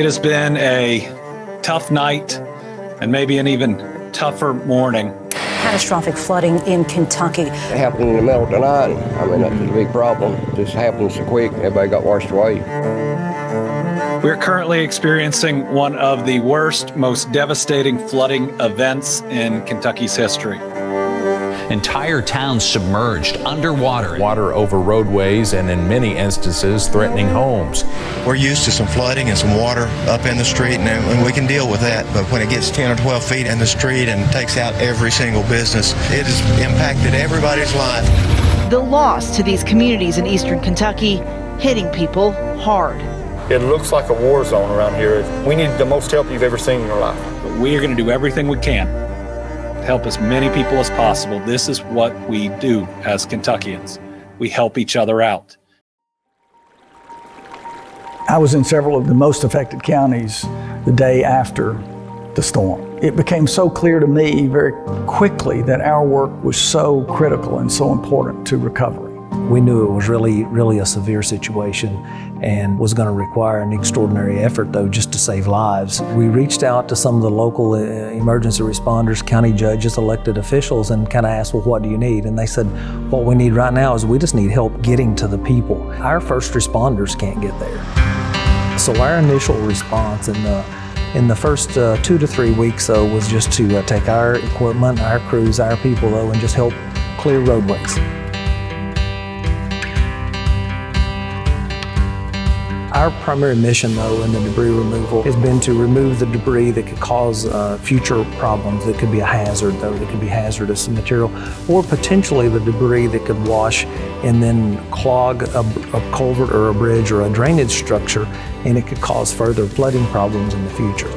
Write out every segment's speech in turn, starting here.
has been a tough night and maybe an even tougher morning. Catastrophic flooding in Kentucky. It happened in the middle of the night. I mean, that's a big problem. It just happened so quick, everybody got washed away. We're currently experiencing one of the worst, most devastating flooding events in Kentucky's history. Entire towns submerged underwater. Water over roadways and in many instances threatening homes. We're used to some flooding and some water up in the street, and we can deal with that. But when it gets 10 or 12 feet in the street and takes out every single business, it has impacted everybody's life. The loss to these communities in eastern Kentucky hitting people hard. It looks like a war zone around here. We need the most help you've ever seen in your life. But we are going to do everything we can to help as many people as possible. This is what we do as Kentuckians. We help each other out. I was in several of the most affected counties the day after the storm. It became so clear to me very quickly that our work was so critical and so important to recovery. We knew it was really a severe situation and was going to require an extraordinary effort, though, just to save lives. We reached out to some of the local emergency responders, county judges, elected officials, and kind of asked, well, what do you need? And they said, what we need right now is we just need help getting to the people. Our first responders can't get there. So our initial response in the first 2 to 3 weeks, though, was just to take our equipment, our crews, our people, though, and just help clear roadways. Our primary mission, though, in the debris removal has been to remove the debris that could cause future problems. That could be a hazard, though, that could be hazardous material, or potentially the debris that could wash and then clog a culvert or a bridge or a drainage structure, and it could cause further flooding problems in the future.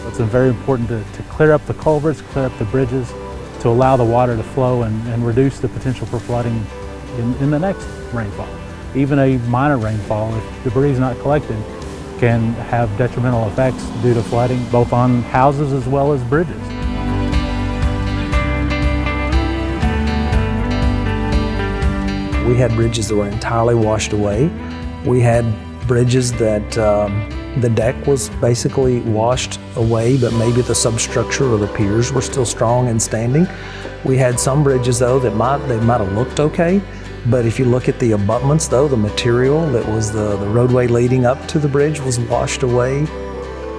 It's very important to clear up the culverts, clear up the bridges, to allow the water to flow and reduce the potential for flooding in the next rainfall. Even a minor rainfall, if debris is not collected, can have detrimental effects due to flooding, both on houses as well as bridges. We had bridges that were entirely washed away. We had bridges that the deck was basically washed away, but maybe the substructure or the piers were still strong and standing. We had some bridges, though, that might have looked okay. But if you look at the abutments, though, the material that was the roadway leading up to the bridge was washed away.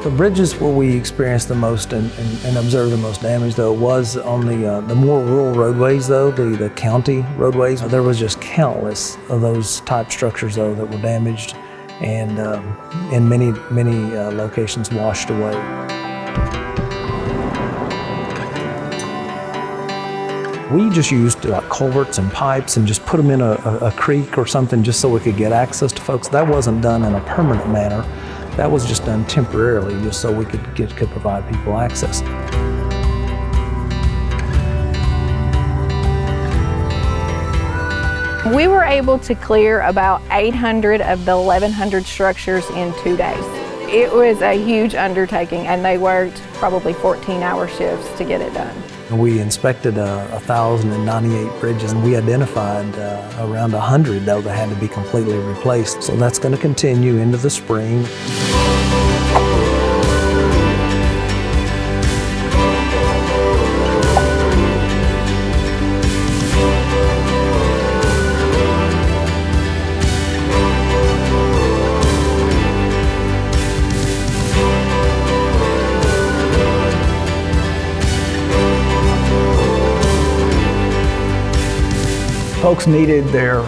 The bridges where we experienced the most and observed the most damage, though, was on the more rural roadways, though, the county roadways. There was just countless of those type structures, though, that were damaged and in many locations washed away. We just used culverts and pipes and just put them in a creek or something just so we could get access to folks. That wasn't done in a permanent manner. That was just done temporarily, just so we could provide people access. We were able to clear about 800 of the 1,100 structures in 2 days. It was a huge undertaking, and they worked probably 14-hour shifts to get it done. We inspected 1,098 bridges, and we identified around 100, though, that had to be completely replaced. So that's going to continue into the spring. Folks needed their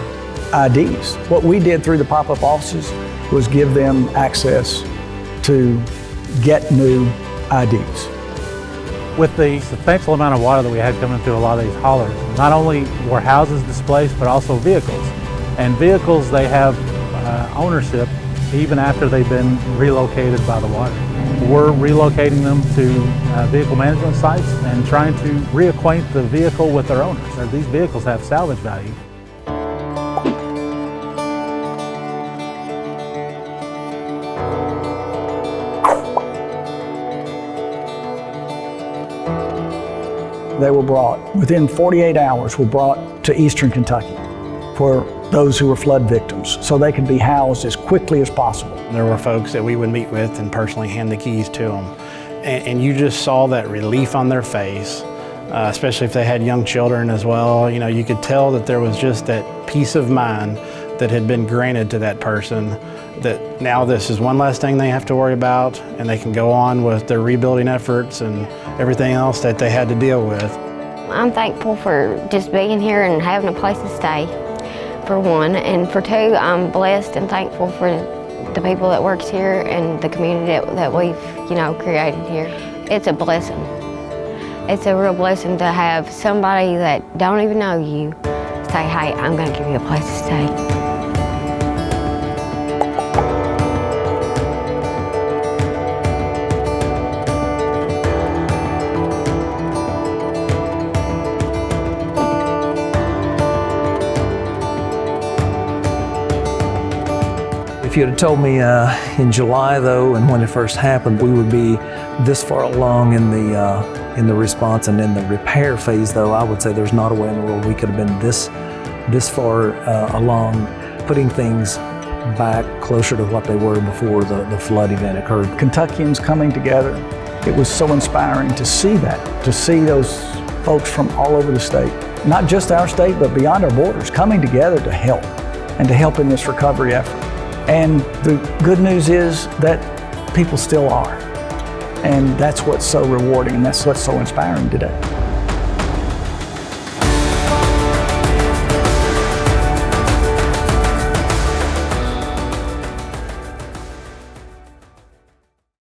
IDs. What we did through the pop-up offices was give them access to get new IDs. With the substantial amount of water that we had coming through a lot of these hollers, not only were houses displaced, but also vehicles. And vehicles, they have ownership even after they've been relocated by the water. We're relocating them to vehicle management sites and trying to reacquaint the vehicle with their owners. These vehicles have salvage value. They were brought, within 48 hours, were brought to eastern Kentucky, where those who were flood victims so they could be housed as quickly as possible. There were folks that we would meet with and personally hand the keys to them. And you just saw that relief on their face, especially if they had young children as well. You know, you could tell that there was just that peace of mind that had been granted to that person, that now this is one less thing they have to worry about, and they can go on with their rebuilding efforts and everything else that they had to deal with. I'm thankful for just being here and having a place to stay, for one, and for two, I'm blessed and thankful for the people that works here and the community that we've, created here. It's a blessing. It's a real blessing to have somebody that don't even know you say, hey, I'm going to give you a place to stay. If you'd have told me in July, though, and when it first happened, we would be this far along in the response and in the repair phase, though, I would say there's not a way in the world we could have been this far along, putting things back closer to what they were before the flood event occurred. Kentuckians coming together, it was so inspiring to see that, to see those folks from all over the state, not just our state, but beyond our borders, coming together to help and to help in this recovery effort. And the good news is that people still are. And that's what's so rewarding and that's what's so inspiring today.